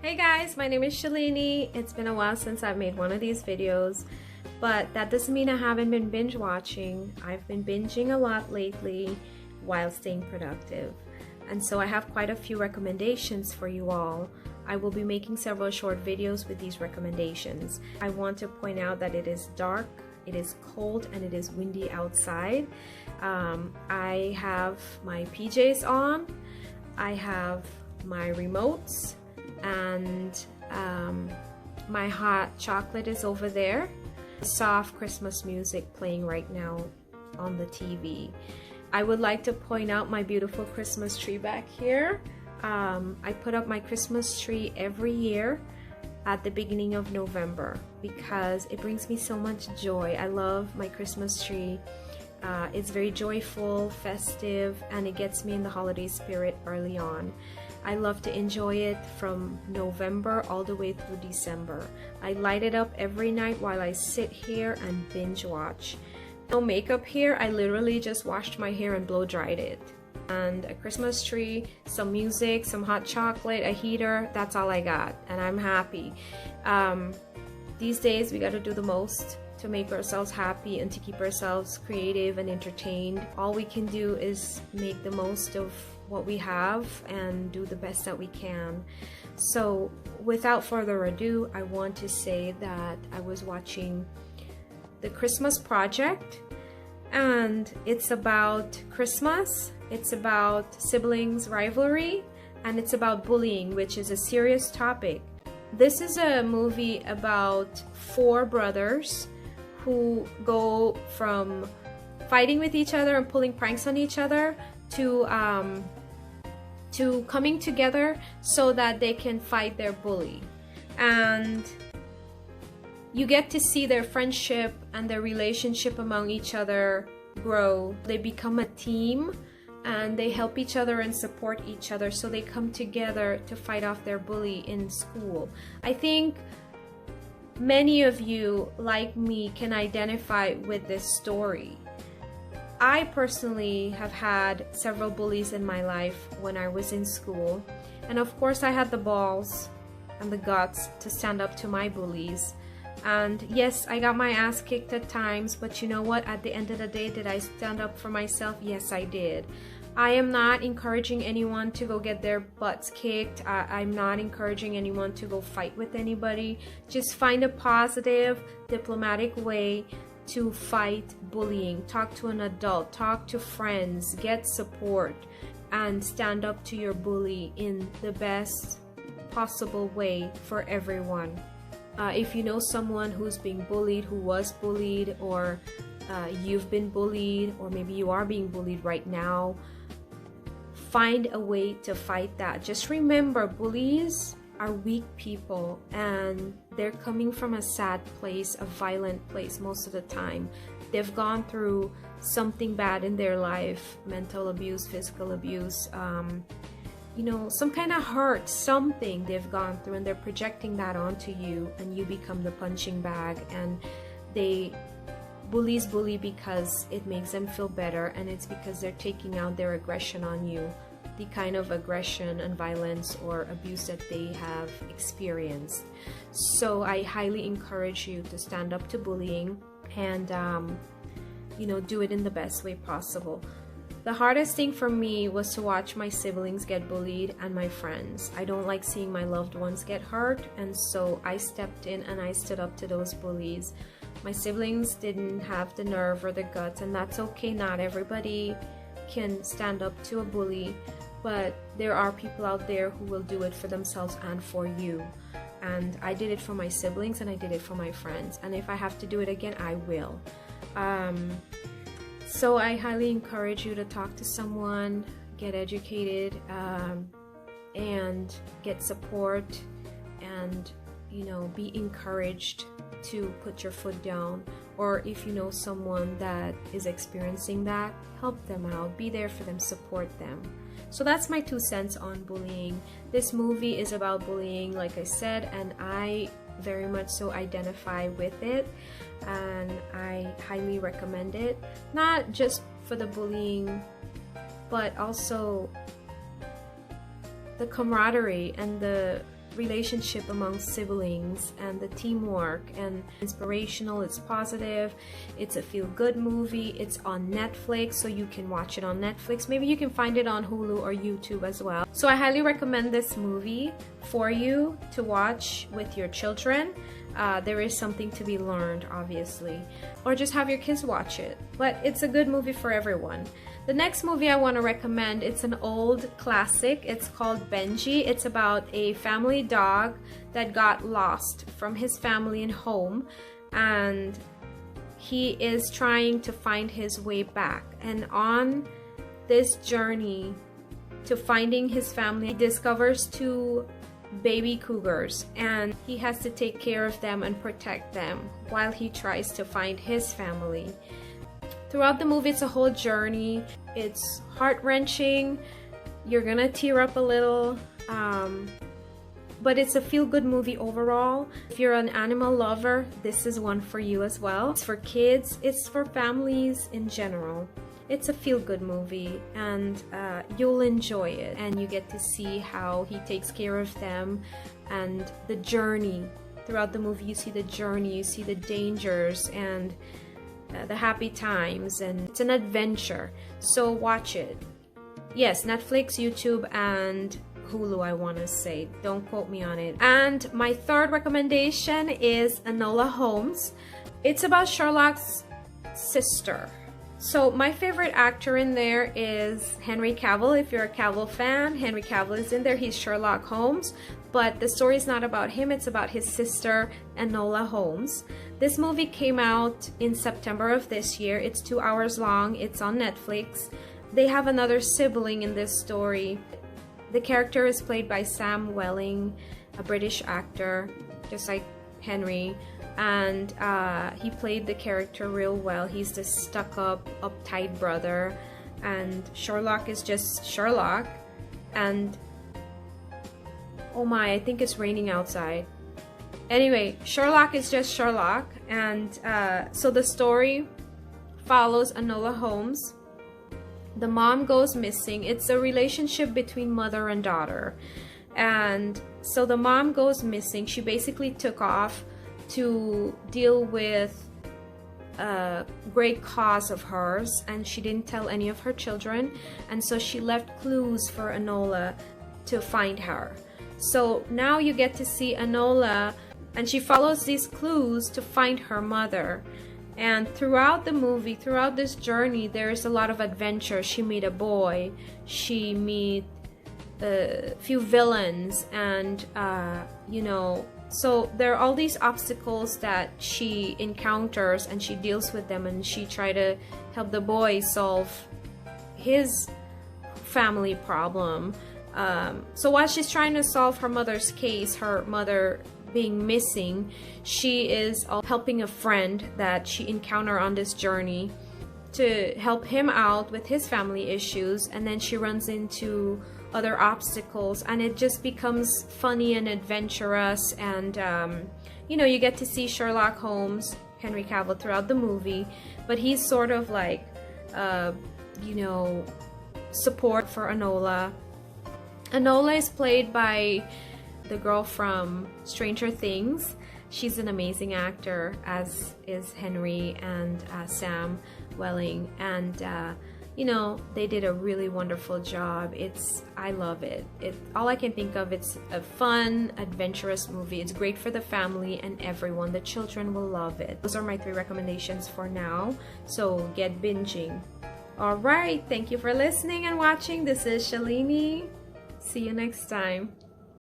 Hey guys, my name is Shalini. It's been a while since I've made one of these videos, but that doesn't mean I haven't been binge watching. I've been binging a lot lately while staying productive. And so I have quite a few recommendations for you all. I will be making several short videos with these recommendations. I want to point out that it is dark, it is cold, and it is windy outside. I have my PJs on, I have my remotes, and my hot chocolate is over there. Soft Christmas music playing right now on the TV. I would like to point out my beautiful Christmas tree back here. I put up my Christmas tree every year at the beginning of November because it brings me so much joy. I love my Christmas tree. It's very joyful, festive, and it gets me in the holiday spirit early on. I love to enjoy it from November all the way through December. I light it up every night while I sit here and binge watch. No makeup here, I literally just washed my hair and blow dried it. And a Christmas tree, some music, some hot chocolate, a heater, that's all I got, and I'm happy. These days we gotta do the most to make ourselves happy and to keep ourselves creative and entertained. All we can do is make the most of what we have and do the best that we can. So without further ado, I want to say that I was watching The Christmas Project, and it's about Christmas, it's about siblings rivalry, and it's about bullying, which is a serious topic. This is a movie about four brothers who go from fighting with each other and pulling pranks on each other to coming together so that they can fight their bully. And you get to see their friendship and their relationship among each other grow. They become a team and they help each other and support each other, so they come together to fight off their bully in school. I think many of you, like me, can identify with this story. I personally have had several bullies in my life when I was in school, and of course I had the balls and the guts to stand up to my bullies. And yes, I got my ass kicked at times, but you know what? At the end of the day, did I stand up for myself? Yes, I did. I am not encouraging anyone to go get their butts kicked. I'm not encouraging anyone to go fight with anybody. Just find a positive, diplomatic way to fight bullying. Talk to an adult, talk to friends, get support, and stand up to your bully in the best possible way for everyone. If you know someone who's being bullied, who was bullied, or you've been bullied, or maybe you are being bullied right now, find a way to fight that. Just remember, bullies are weak people and they're coming from a sad place, a violent place most of the time. They've gone through something bad in their life, mental abuse, physical abuse, you know, some kind of hurt, something they've gone through, and they're projecting that onto you, and you become the punching bag. And bullies bully because it makes them feel better, and it's because they're taking out their aggression on you, the kind of aggression and violence or abuse that they have experienced. So I highly encourage you to stand up to bullying and you know, do it in the best way possible. The hardest thing for me was to watch my siblings get bullied and my friends. I don't like seeing my loved ones get hurt, and so I stepped in and I stood up to those bullies. My siblings didn't have the nerve or the guts, and that's okay. Not everybody can stand up to a bully, but there are people out there who will do it for themselves and for you. And I did it for my siblings and I did it for my friends, and if I have to do it again, I will. So I highly encourage you to talk to someone, get educated, and get support, and you know, be encouraged to put your foot down. Or if you know someone that is experiencing that, help them out, be there for them, support them. So that's my 2 cents on bullying. This movie is about bullying, like I said, and I very much so identify with it, and I highly recommend it, not just for the bullying, but also the camaraderie and the relationship among siblings and the teamwork, and inspirational. It's positive. It's a feel-good movie. It's on Netflix, so you can watch it on Netflix. Maybe you can find it on Hulu or YouTube as well. So I highly recommend this movie for you to watch with your children. There is something to be learned, obviously, or just have your kids watch it, but it's a good movie for everyone. The next movie I want to recommend, it's an old classic. It's called Binge. It's about a family dog that got lost from his family and home, and he is trying to find his way back. And on this journey to finding his family, he discovers two baby cougars, and he has to take care of them and protect them while he tries to find his family. Throughout the movie, it's a whole journey. It's heart-wrenching. You're gonna tear up a little, but it's a feel-good movie overall. If you're an animal lover, this is one for you as well. It's for kids, it's for families in general. It's a feel-good movie, and you'll enjoy it, and you get to see how he takes care of them and the journey. Throughout the movie, you see the journey, you see the dangers and the happy times, and it's an adventure. So watch it. Yes, Netflix, YouTube, and Hulu, I want to say. Don't quote me on it. And my third recommendation is Enola Holmes. It's about Sherlock's sister. So my favorite actor in there is Henry Cavill. If you're a Cavill fan, Henry Cavill is in there. He's Sherlock Holmes, but the story is not about him. It's about his sister, Enola Holmes. This movie came out in September of this year. It's 2 hours long. It's on Netflix. They have another sibling in this story. The character is played by Sam Welling, a British actor, just like Henry. And he played the character real well. He's the stuck-up, uptight brother, and Sherlock is just Sherlock. And oh my, I think it's raining outside. Anyway, Sherlock is just Sherlock, and so the story follows Enola Holmes. The mom goes missing. It's a relationship between mother and daughter, and so the mom goes missing. She basically took off to deal with a great cause of hers, and she didn't tell any of her children, and so she left clues for Enola to find her. So now you get to see Enola, and she follows these clues to find her mother. And throughout the movie, throughout this journey, there is a lot of adventure. She meet a boy, she meet a few villains, and you know, so there are all these obstacles that she encounters, and she deals with them, and she try to help the boy solve his family problem. So while she's trying to solve her mother's case, her mother being missing, she is helping a friend that she encountered on this journey to help him out with his family issues, and then she runs into other obstacles, and it just becomes funny and adventurous. And you know, you get to see Sherlock Holmes, Henry Cavill, throughout the movie, but he's sort of like you know, support for Enola. Enola is played by the girl from Stranger Things. She's an amazing actor, as is Henry and Sam Welling, and you know, they did a really wonderful job. I love it. All I can think of, it's a fun, adventurous movie. It's great for the family and everyone. The children will love it. Those are my 3 recommendations for now, so get binging. Alright, thank you for listening and watching. This is Shalini. See you next time.